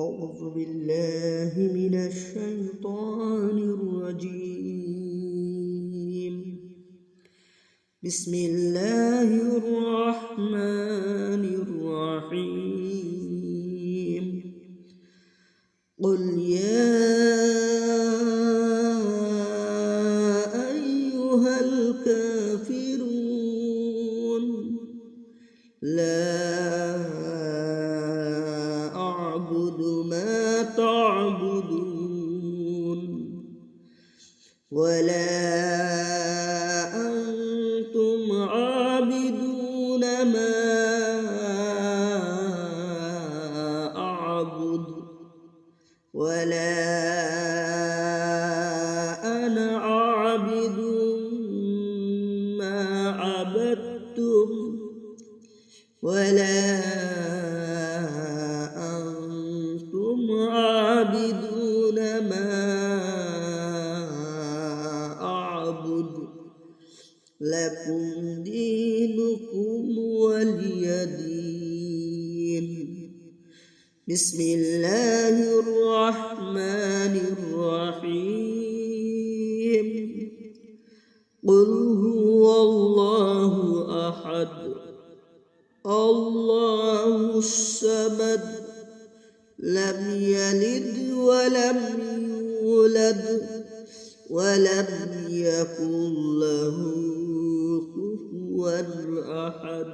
أعوذ بالله من الشيطان الرجيم. بسم الله الرحمن الرحيم. قل يا أيها الكافرون لا أعبد ما تعبدون ولا أنتم عابدون ما أعبد ولا أنا عابد ما عبدتم ولا أنتم عابدون ما أعبد لكم دينكم ولي دين. بسم الله الرحمن الرحيم. قل هو الله أحد الله الصمد لم يلد ولم يولد ولم يكن له كفوا أحد.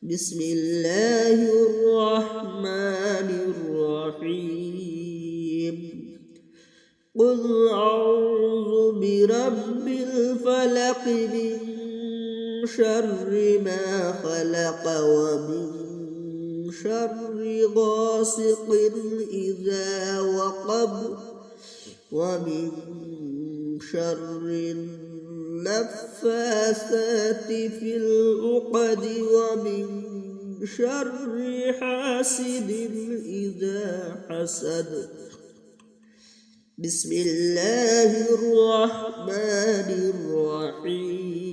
بسم الله الرحمن الرحيم. قل أعوذ برب الفلق من شر ما خلق ومن شر غاسق إذا وقب ومن شر النفاثات في العقد ومن شر حاسد إذا حسد. بسم الله الرحمن الرحيم.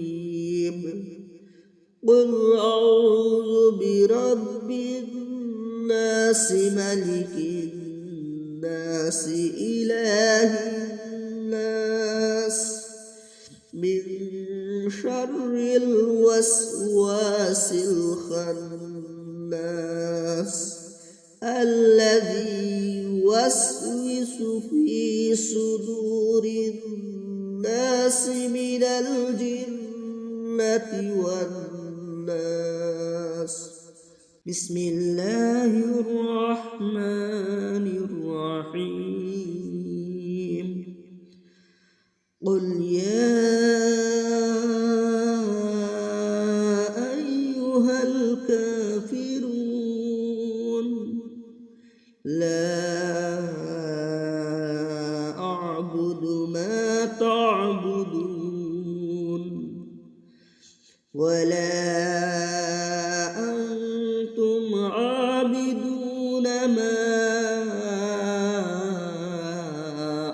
قل أعوذ برب الناس ملك الناس إله الناس من شر الوسواس الخناس الذي يوسوس في صدور الناس من الجنة والناس. بسم الله الرحمن الرحيم. قل يا أيها الكافرون لا أعبد ما تعبدون ولا أنتم عابدون ما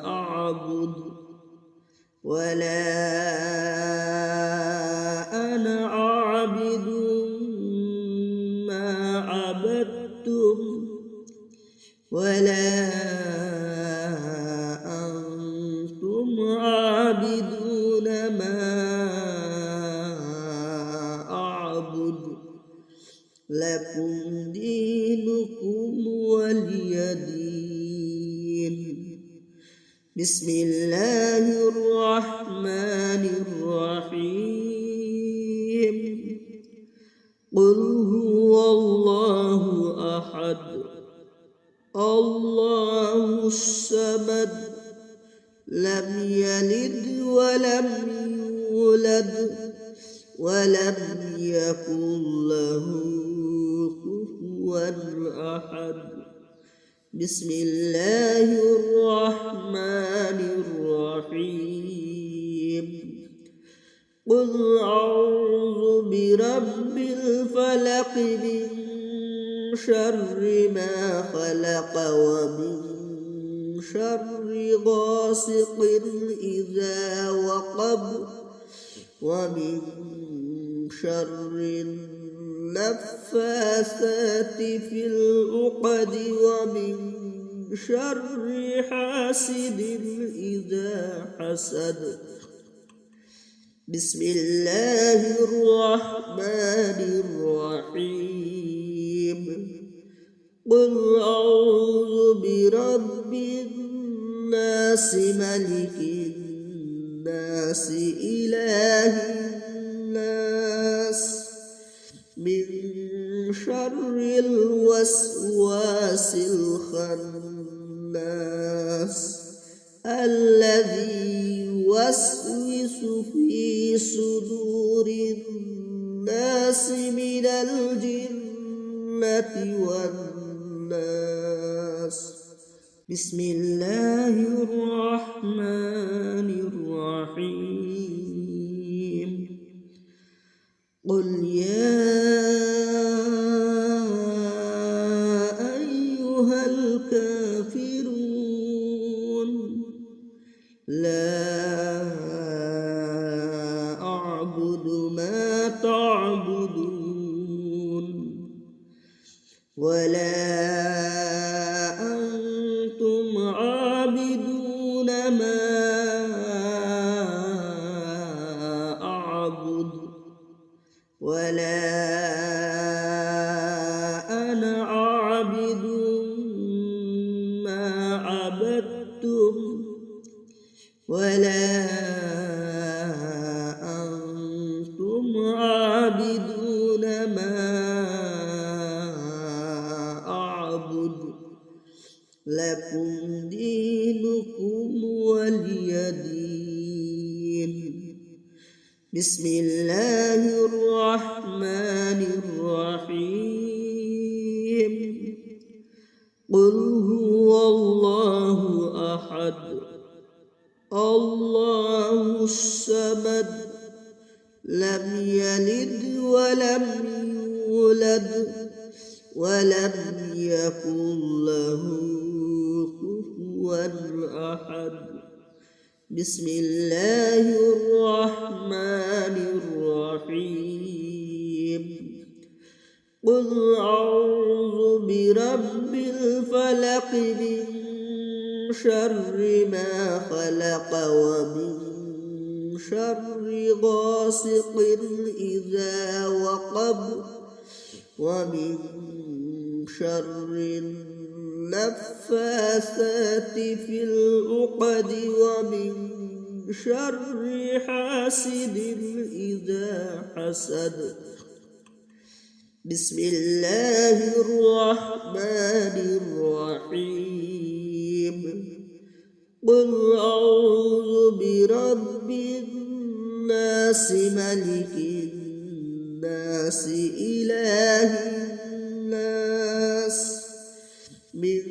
أعبد ولا أنا عابد ما عبدتم ولا أنتم عابدون ما أعبد لكم دينكم ولي دين. بسم الله الرحمن الرحيم. قل هو الله أحد الله الصمد لم يلد ولم يولد ولم يكن له كفوا أحد. بسم الله الرحمن الرحيم. قل أعوذ برب الفلق من شر ما خلق ومن شر غاسق إذا وقب ومن شر النفاثات في العقد ومن شر حاسد إذا حسد. بسم الله الرحمن الرحيم. قل أعوذ برب الناس ملك الناس إله الناس من شر الوسواس الخناس الذي يوسوس في صدور الناس من الجنة والناس. بسم الله الرحمن الرحيم. قل يا أيها الكافرون لا أعبد ما تعبدون ولا أنتم عابدون ما أعبد ولا أنا عابد ما عبدتم ولا أنتم عابدون ما أعبد لكم دينكم ولي دين. بسم الله الرحمن الرحيم. قل هو الله أحد الله الصمد لم يلد ولم يولد ولم يكن له كفوا أحد. بسم الله الرحمن الرحيم. قل أعوذ برب الفلق من شر ما خلق ومن شر غاسق إذا وقب ومن شر النفاثات في العقد ومن شر حاسد إذا حسد. بسم الله الرحمن الرحيم. قل أعوذ برب الناس ملك الناس إله الناس من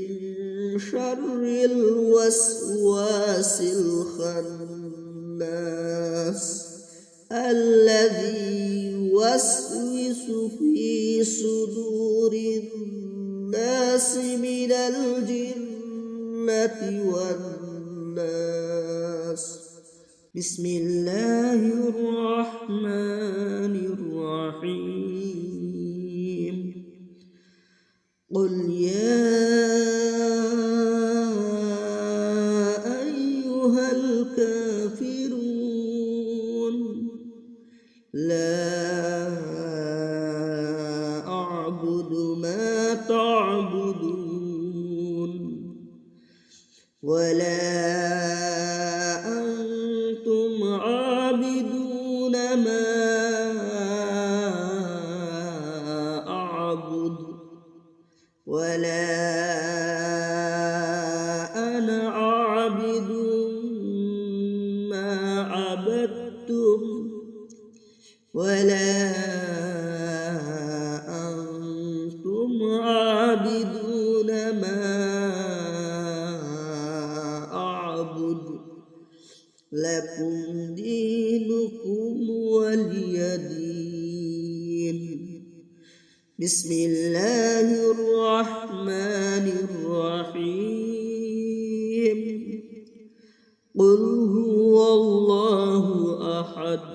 شر الوسواس الخناس الذي يوسوس في صدور الناس من الجنة والناس. بسم الله الرحمن الرحيم. قل يا أيها الكافرون لا أعبد ما تعبدون ولا أنتم عابدون ما أعبد ولا أنا عابد ما عبدتم ولا أنتم عابدون ما أعبد لكم دينكم ولي دين. بسم الله الرحمن الرحيم. قل هو الله أحد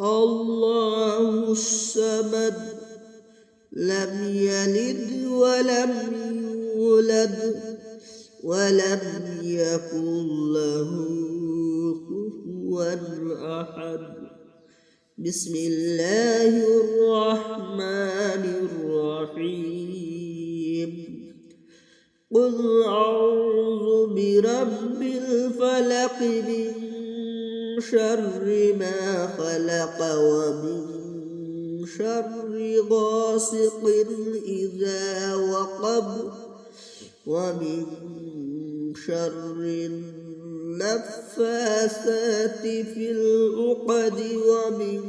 الله الصمد لم يلد ولم يولد ولم يكن له كفوا أحد. بسم الله الرحمن الرحيم. قل أعوذ برب الفلق من شر ما خلق ومن شر غاسق إذا وقب ومن شر النفاثات في العقد ومن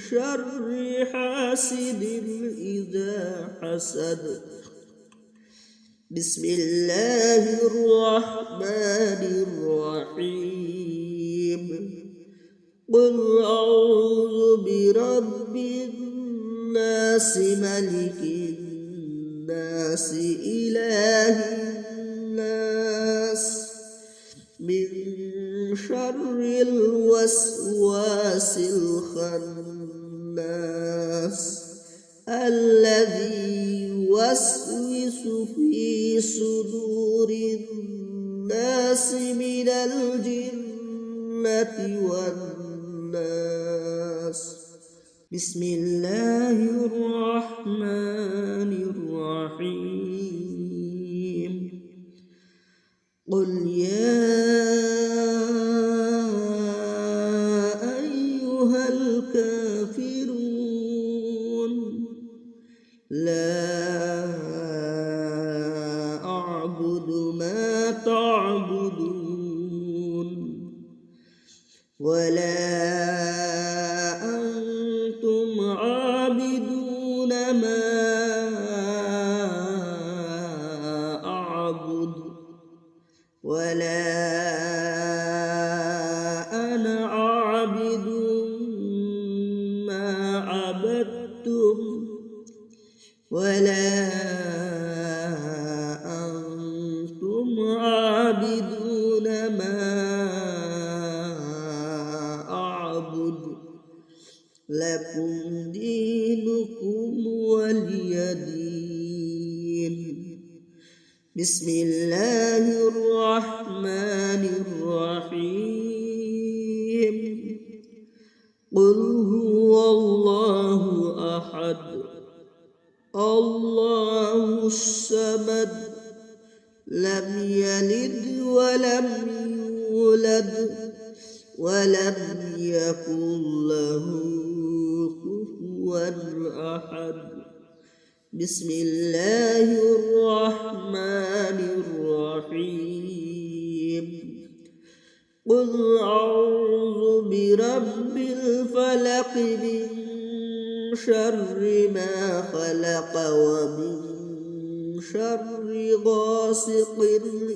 شر حاسد إذا حسد. بسم الله الرحمن الرحيم. قل أعوذ برب الناس ملك الناس إله الناس من شر الوسواس الخناس الذي يوسوس في صدور الناس من الجنة والناس. بسم الله الرحمن الرحيم. قل يا أيها الكافرون لا أعبد ما تعبدون ولا أنتم عابدون ما أعبد ولا أنا عابد ما عبدتم ولا أنتم عابدون ما أعبد لكم دينكم ولي دين. بسم الله الرحمن الرحيم. قل هو الله أحد الله الصمد لم يلد ولم يولد ولم يكن له كفوا أحد. بسم الله الرحمن الرحيم. قل أعوذ برب الفلق من شر ما خلق ومن شر غاسق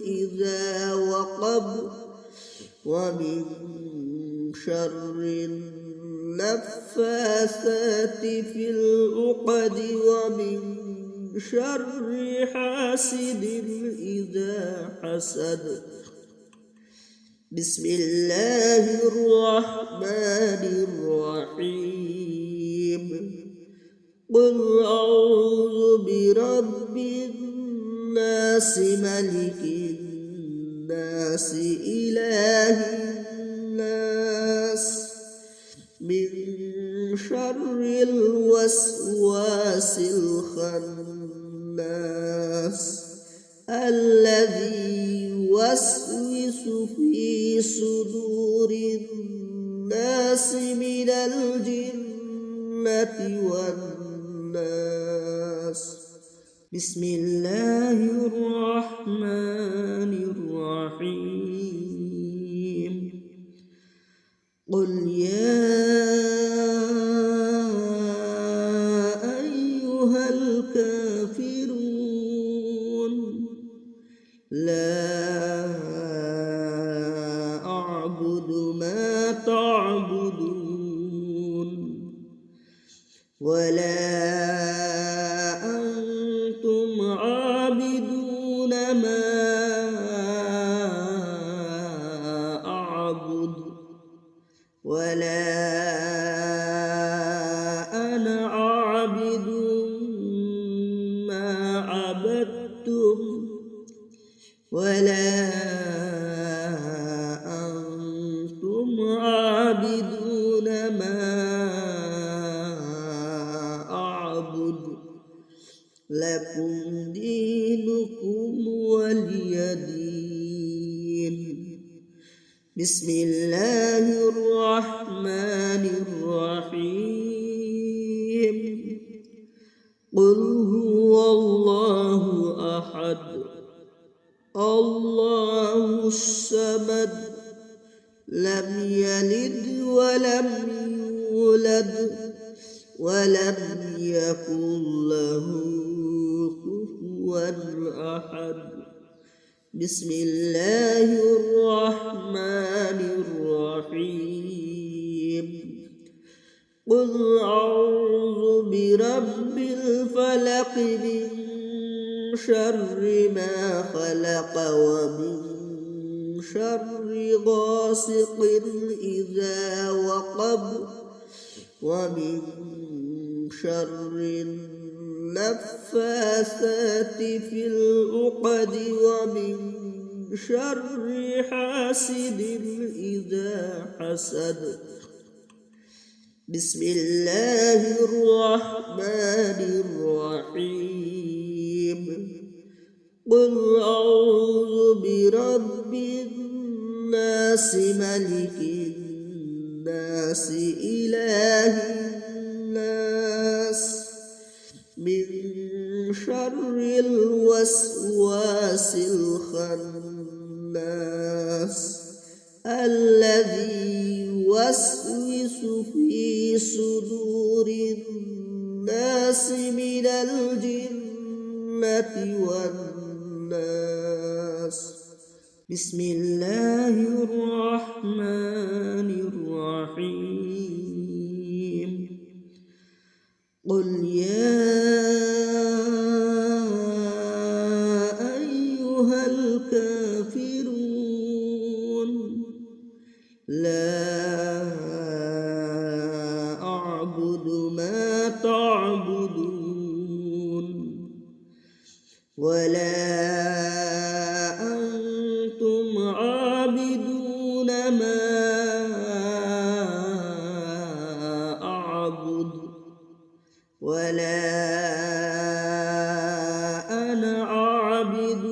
إذا وقب ومن شر النفاثات في العقد ومن شر حاسد إذا حسد. بسم الله الرحمن الرحيم. قل أعوذ برب الناس ملك الناس إله الناس من شر الوسواس الخناس الذي يوسوس في صدور الناس من الجنة والناس. بسم الله الرحمن الرحيم. قل يا أيها الكافرون لا أعبد ما تعبدون ولا أنتم عابدون ما أعبد ولا ولا أنتم عابدون ما أعبد لكم دينكم ولي دين. بسم الله الرحمن الرحيم. قل هو الله أحد الله الصمد لم يلد ولم يولد ولم يكن له كفوا أحد. بسم الله الرحمن الرحيم. قل أعوذ برب الفلق من شر ما خلق ومن شر غاسق إذا وقب ومن شر النفاثات في العقد ومن شر حاسد إذا حسد. بسم الله الرحمن الرحيم. قل أعوذ برب الناس ملك الناس إله الناس من شر الوسواس الخناس الذي يوسوس في صدور الناس من الجنة والناس. بسم الله الرحمن الرحيم. قل يا أيها الكافرون لا أعبد ما تعبدون ولا أنتم عابدون ما أعبد ولا أنا عابد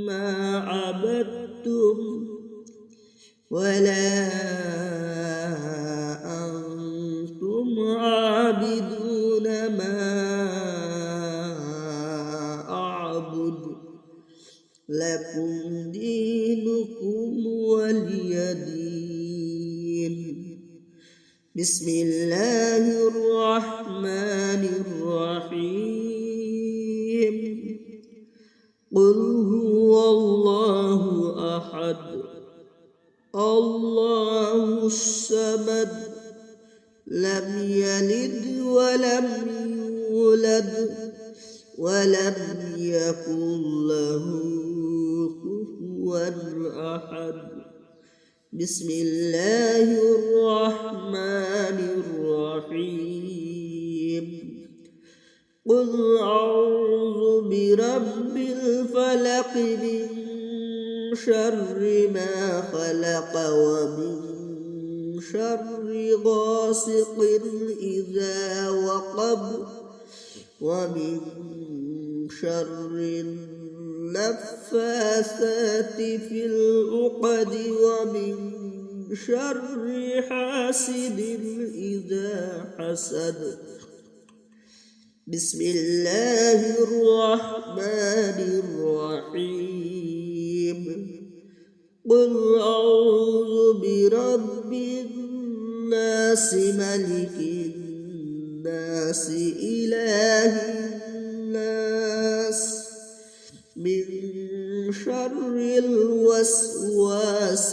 ما عبدتم ولا أنتم عابدون ما أعبد لكم دينكم ولي دين. بسم الله الرحمن الرحيم. قل هو الله أحد الله الصمد لم يلد ولم يولد ولم يكن له كفوا أحد. بسم الله الرحمن الرحيم. قل أعوذ برب الفلق من شر ما خلق ومن شر غاسق إذا وقب ومن شر النفاثات في العقد ومن شر حاسد إذا حسد. بسم الله الرحمن الرحيم. قل أعوذ برب الناس ملك الناس إله الناس من شر الوسواس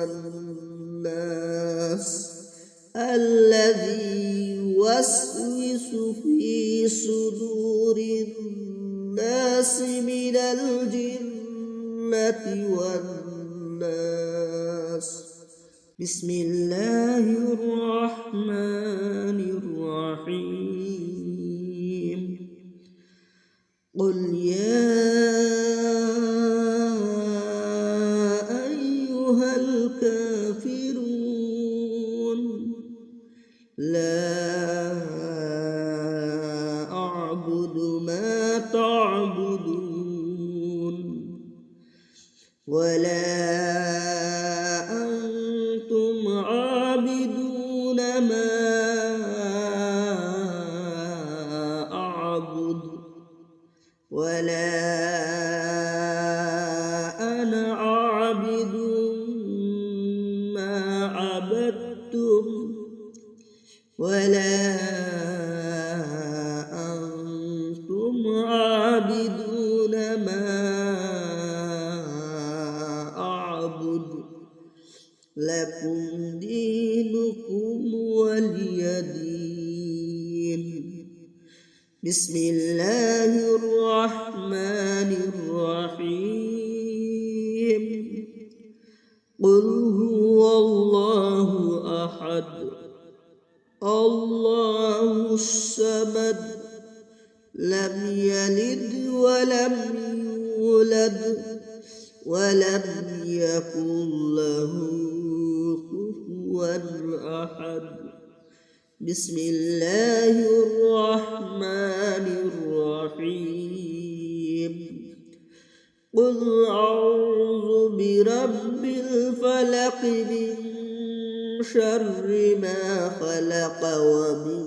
الخناس الذي يوسوس في صدور الناس من الجنة والناس. بسم الله الرحمن الرحيم. قل يا تعبدون ولا أنتم عابدون ما أعبد ولا أنا عابد ما عبدتم ولا أنتم عابدون ما أعبد لكم دينكم ولي دين. بسم الله الرحمن الرحيم. قل هو الله أحد الله الصمد لم يلد ولم يولد ولم يكن له كفوا أحد. بسم الله الرحمن الرحيم. قل أعوذ برب الفلق من شر ما خلق ومن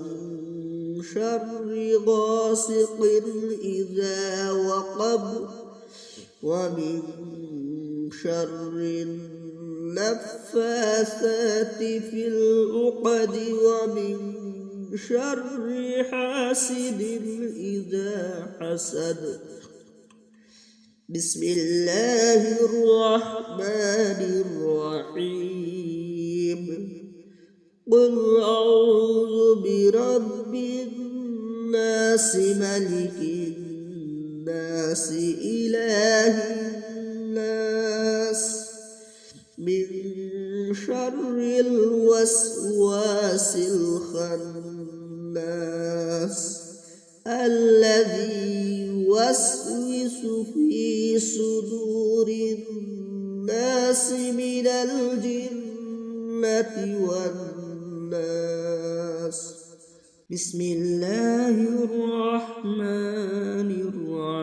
شر غاسق إذا وقب ومن شر النفاثات في العقد ومن شر حاسد إذا حسد. بسم الله الرحمن الرحيم. قل أعوذ برب الناس ملك الناس إله الناس من شر الوسواس الخناس الذي يوسوس في صدور الناس من الجنة والناس. بسم الله الرحمن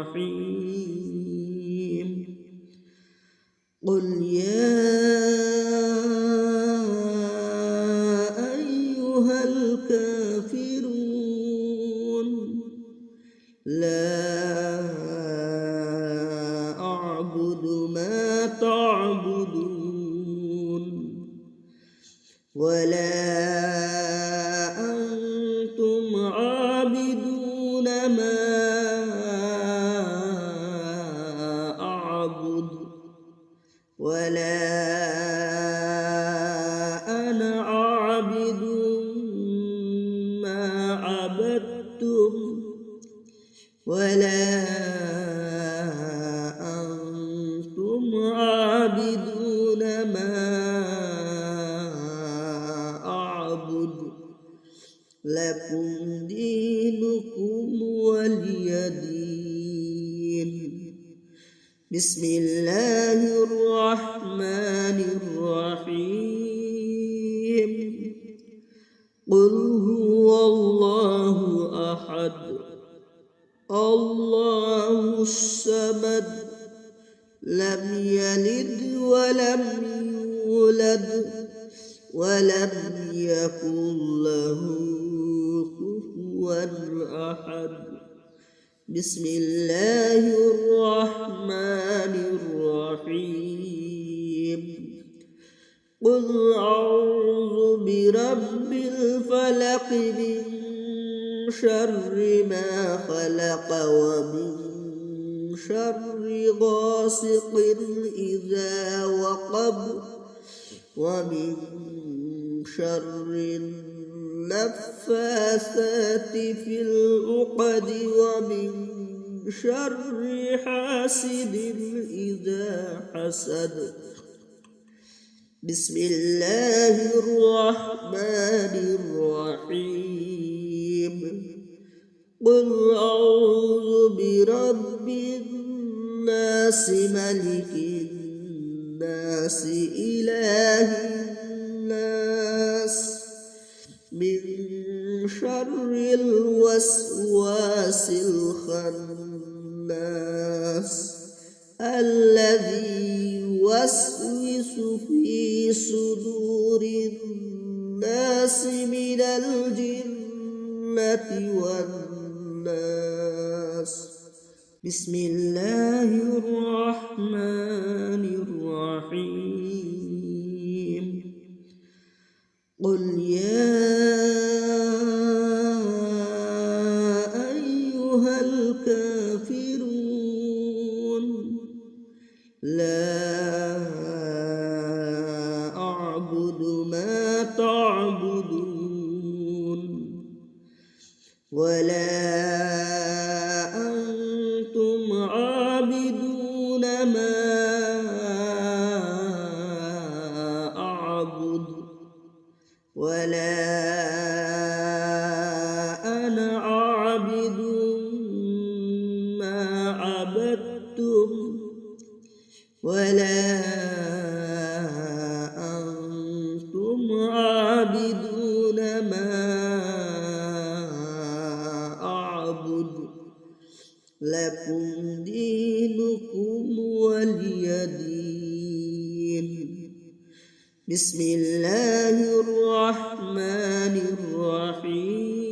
الرحيم. قل يا أيها الكافرون لا أعبد ما تعبدون ولا أنتم عابدون ما أعبد ولا أنا عابد ما عبدتم ولا أنتم عابدون ما أعبد لكم دينكم ولي دين. بسم الله الرحمن الرحيم. قل هو الله أحد الله الصمد لم يلد ولم يولد ولم يكن له كفوا أحد. بسم الله الرحمن الرحيم. قل أعوذ برب الفلق من شر ما خلق ومن شر غاسق إذا وقب ومن شر النفاثات في العقد ومن شر حاسد إذا حسد. بسم الله الرحمن الرحيم. قل أعوذ برب الناس ملك الناس إله الناس من شر الوسواس الخناس الذي يوسوس في صدور الناس من الجنة والناس. بسم الله الرحمن الرحيم. قل يا أيها الكافرون لا أعبد ما تعبدون ولا أنتم عابدون ما أعبد ولا أنا عابد ما عبدتم ولا أنتم عابدون ما أعبد لكم دينكم ولي دين. بسم الله الرحمن الرحيم.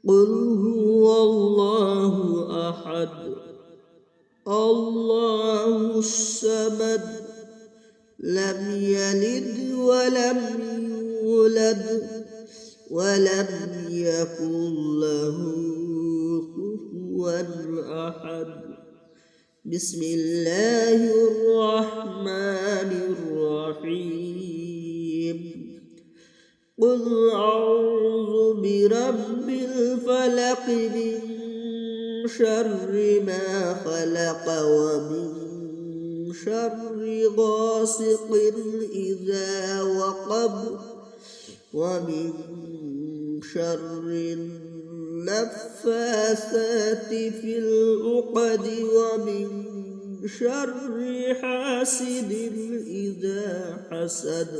قل هو الله أحد الله الصمد لم يلد ولم يولد ولم يكن له كفوا أحد. بسم الله الرحمن الرحيم. قل أعوذ برب الفلق من شر ما خلق ومن شر غاسق إذا وقب ومن شر النفاثات في العقد ومن شر حاسد إذا حسد.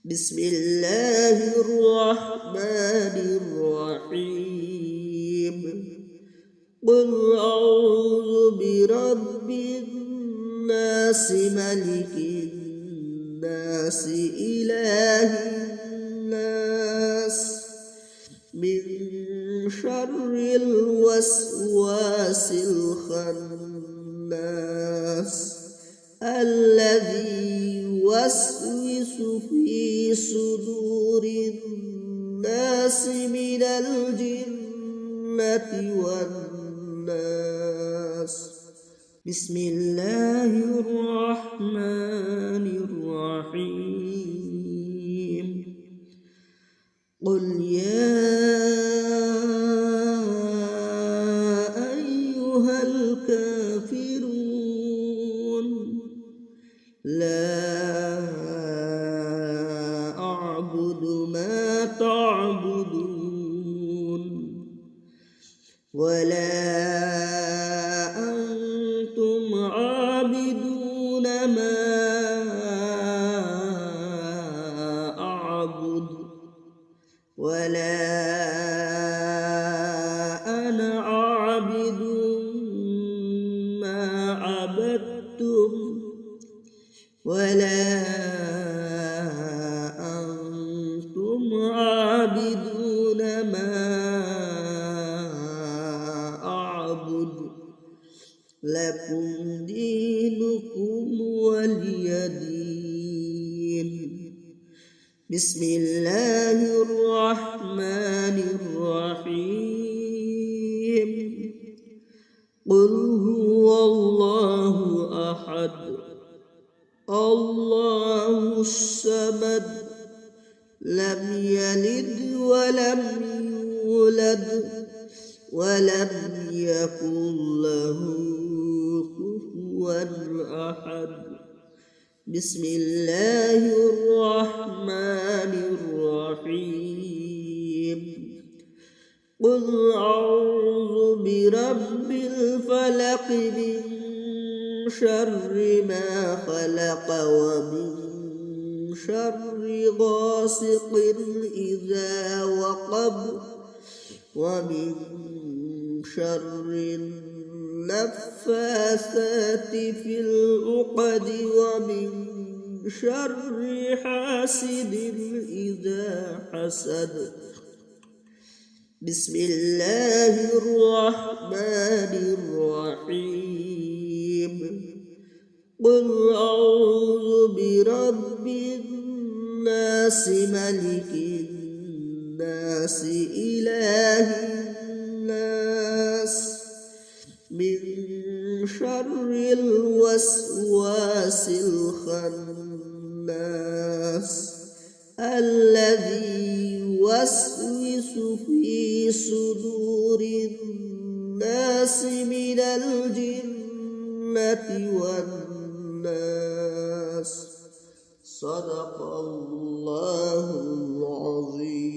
بسم الله الرحمن الرحيم. قل أعوذ برب الناس ملك الناس إله الناس من شر الوسواس الخناس الذي يوسوس في صدور الناس من الجنة والناس. بسم الله الرحمن الرحيم. قل يا أيها الكافرون لا أعبد ما تعبدون ولا أنتم عابدون ما أعبد ولا أنا عابد ما عبدتم ولا أنتم عابدون ما أعبد لكم دينكم ولي دين. بسم الله الرحمن الرحيم. قل هو الله أحد الله الصمد لم يلد ولم يولد ولم يكن له كفوا أحد. بسم الله الرحمن الرحيم. قل أعوذ برب الفلق من شر ما خلق ومن شر غاسق إذا وقب ومن شر النفاثات في العقد ومن شر حاسد إذا حسد. بسم الله الرحمن الرحيم. قل أعوذ برب الناس ملك الناس إله الناس من شر الوسواس الخناس الذي يوسوس في صدور الناس من الجنة والناس. صدق الله العظيم.